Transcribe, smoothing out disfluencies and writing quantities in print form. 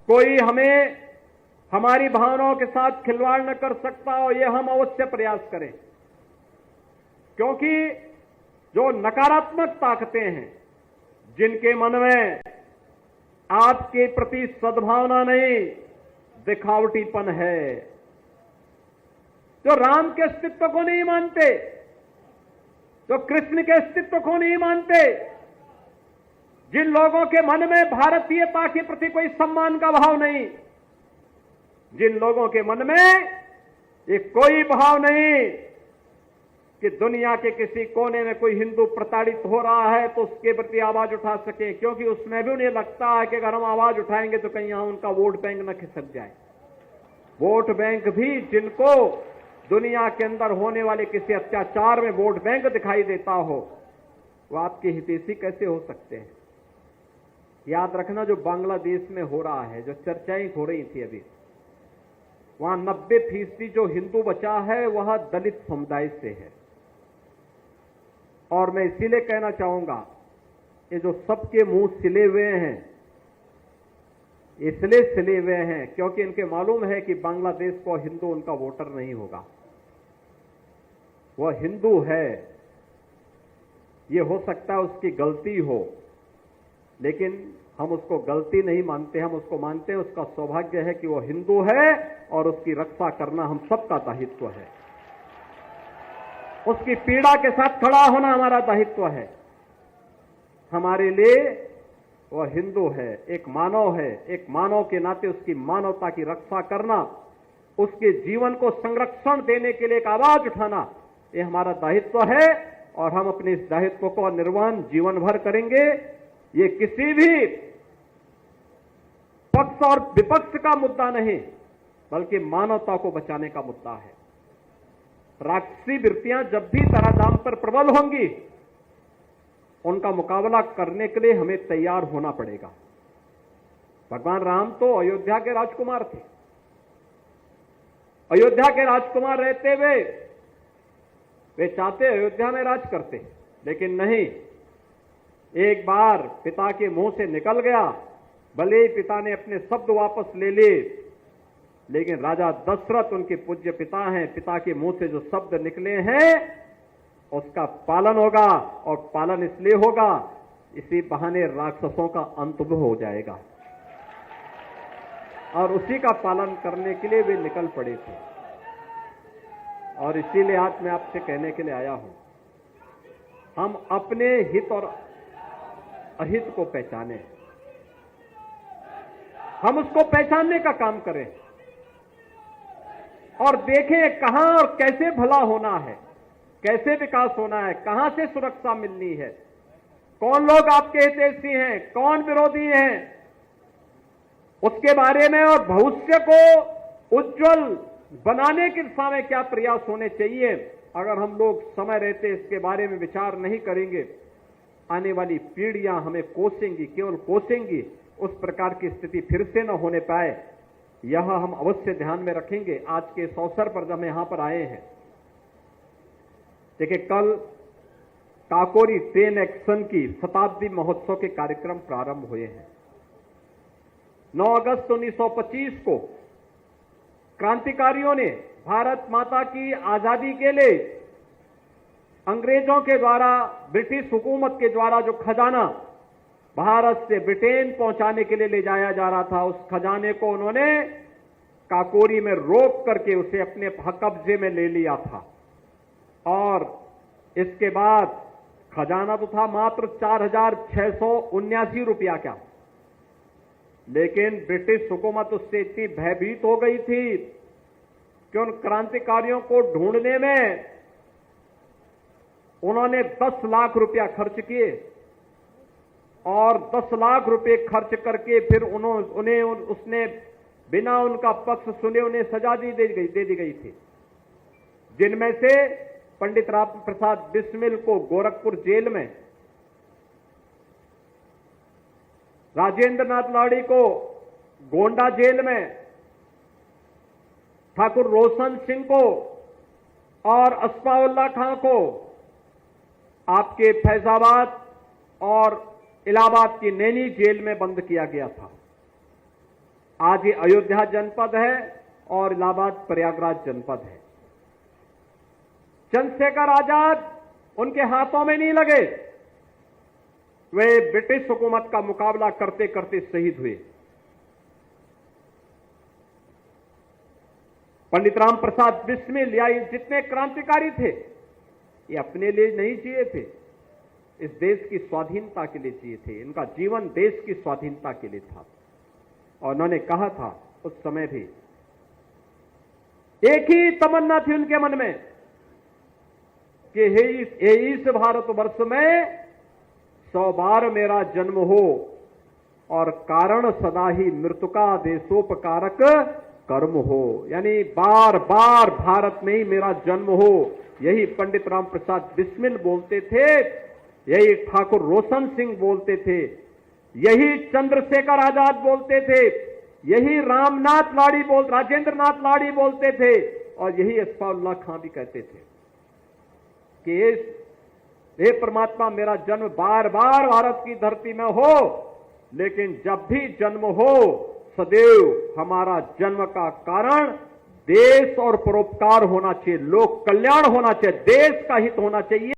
कोई हमें हमारी भावनाओं के साथ खिलवाड़ न कर सकता हो, यह हम अवश्य प्रयास करें। क्योंकि जो नकारात्मक ताकतें हैं, जिनके मन में आपके प्रति सद्भावना नहीं, दिखावटीपन है, जो राम के अस्तित्व को नहीं मानते, जो कृष्ण के अस्तित्व को नहीं मानते, जिन लोगों के मन में भारतीयता के प्रति कोई सम्मान का भाव नहीं, जिन लोगों के मन में ये कोई भाव नहीं कि दुनिया के किसी कोने में कोई हिंदू प्रताड़ित हो रहा है तो उसके प्रति आवाज उठा सके, क्योंकि उसमें भी उन्हें लगता है कि अगर हम आवाज उठाएंगे तो कहीं यहां उनका वोट बैंक न खिसक जाए। वोट बैंक भी जिनको दुनिया के अंदर होने वाले किसी अत्याचार में वोट बैंक दिखाई देता हो, वो आपके हितैषी कैसे हो सकते हैं? याद रखना, जो बांग्लादेश में हो रहा है, जो चर्चाएं हो रही थी अभी, वहां 90% जो हिंदू बचा है वह दलित समुदाय से है। और मैं इसीलिए कहना चाहूंगा, ये जो सबके मुंह सिले हुए हैं, इसलिए सिले हुए हैं क्योंकि इनके मालूम है कि बांग्लादेश को हिंदू उनका वोटर नहीं होगा। वह हिंदू है, ये हो सकता है उसकी गलती हो, लेकिन हम उसको गलती नहीं मानते, हम उसको मानते हैं उसका सौभाग्य है कि वो हिंदू है और उसकी रक्षा करना हम सबका दायित्व है। उसकी पीड़ा के साथ खड़ा होना हमारा दायित्व है। हमारे लिए वह हिंदू है, एक मानव है, एक मानव के नाते उसकी मानवता की रक्षा करना, उसके जीवन को संरक्षण देने के लिए एक आवाज उठाना, ये हमारा दायित्व है और हम अपने इस दायित्व को निर्वहन जीवन भर करेंगे। ये किसी भी पक्ष और विपक्ष का मुद्दा नहीं, बल्कि मानवता को बचाने का मुद्दा है। राक्षसी वृत्तियां जब भी धराधाम पर प्रबल होंगी, उनका मुकाबला करने के लिए हमें तैयार होना पड़ेगा। भगवान राम तो अयोध्या के राजकुमार थे। अयोध्या के राजकुमार रहते हुए वे चाहते अयोध्या में राज करते, लेकिन नहीं, एक बार पिता के मुंह से निकल गया, भले ही पिता ने अपने शब्द वापस ले लिए, लेकिन राजा दशरथ उनके पूज्य पिता हैं, पिता के मुंह से जो शब्द निकले हैं उसका पालन होगा, और पालन इसलिए होगा, इसी बहाने राक्षसों का अंत भी हो जाएगा। और उसी का पालन करने के लिए वे निकल पड़े थे। और इसीलिए आज मैं आपसे कहने के लिए आया हूं, हम अपने हित और अहित को पहचानें, हम उसको पहचानने का काम करें और देखें कहां और कैसे भला होना है, कैसे विकास होना है, कहां से सुरक्षा मिलनी है, कौन लोग आपके हितैषी हैं, कौन विरोधी हैं, उसके बारे में और भविष्य को उज्जवल बनाने की दिशा में क्या प्रयास होने चाहिए। अगर हम लोग समय रहते इसके बारे में विचार नहीं करेंगे, आने वाली पीढ़ियां हमें कोसेंगी, केवल कोसेंगी, उस प्रकार की स्थिति फिर से न होने पाए, यह हम अवश्य ध्यान में रखेंगे। आज के इस अवसर पर जब हम यहां पर आए हैं, देखिए कल काकोरी ट्रेन एक्शन की शताब्दी महोत्सव के कार्यक्रम प्रारंभ हुए हैं। 9 अगस्त 1925 को क्रांतिकारियों ने भारत माता की आजादी के लिए अंग्रेजों के द्वारा, ब्रिटिश हुकूमत के द्वारा जो खजाना भारत से ब्रिटेन पहुंचाने के लिए ले जाया जा रहा था, उस खजाने को उन्होंने काकोरी में रोक करके उसे अपने कब्जे में ले लिया था। और इसके बाद खजाना तो था मात्र 4,679 रुपया का, लेकिन ब्रिटिश हुकूमत उससे इतनी भयभीत हो गई थी कि उन क्रांतिकारियों को ढूंढने में उन्होंने 10 लाख रुपया खर्च किए, और 10 लाख रुपए खर्च करके फिर उन्हें उसने बिना उनका पक्ष सुने उन्हें सजा दे दी गई थी, जिनमें से पंडित राम प्रसाद बिस्मिल को गोरखपुर जेल में, राजेंद्र नाथ लाड़ी को गोंडा जेल में, ठाकुर रोशन सिंह को और अस्फाउल्लाह खां को आपके फैजाबाद और इलाहाबाद की नैनी जेल में बंद किया गया था। आज ये अयोध्या जनपद है और इलाहाबाद प्रयागराज जनपद है। चंद्रशेखर आजाद उनके हाथों में नहीं लगे, वे ब्रिटिश हुकूमत का मुकाबला करते करते शहीद हुए। पंडित राम प्रसाद बिस्मिल या जितने क्रांतिकारी थे, ये अपने लिए नहीं जिए थे, इस देश की स्वाधीनता के लिए जिए थे। इनका जीवन देश की स्वाधीनता के लिए था। और उन्होंने कहा था उस समय भी, एक ही तमन्ना थी उनके मन में कि हे इस भारतवर्ष में 100 बार मेरा जन्म हो और कारण सदा ही मृत्यु का देशोपकारक कर्म हो, यानी बार बार भारत में ही मेरा जन्म हो। यही पंडित राम प्रसाद बिस्मिल बोलते थे, यही ठाकुर रोशन सिंह बोलते थे, यही चंद्रशेखर आजाद बोलते थे, यही राजेंद्र नाथ लाड़ी बोलते थे, और यही असफाउल्लाह खां भी कहते थे कि हे परमात्मा, मेरा जन्म बार बार भारत की धरती में हो, लेकिन जब भी जन्म हो सदैव हमारा जन्म का कारण देश और परोपकार होना चाहिए, लोक कल्याण होना चाहिए, देश का हित होना चाहिए।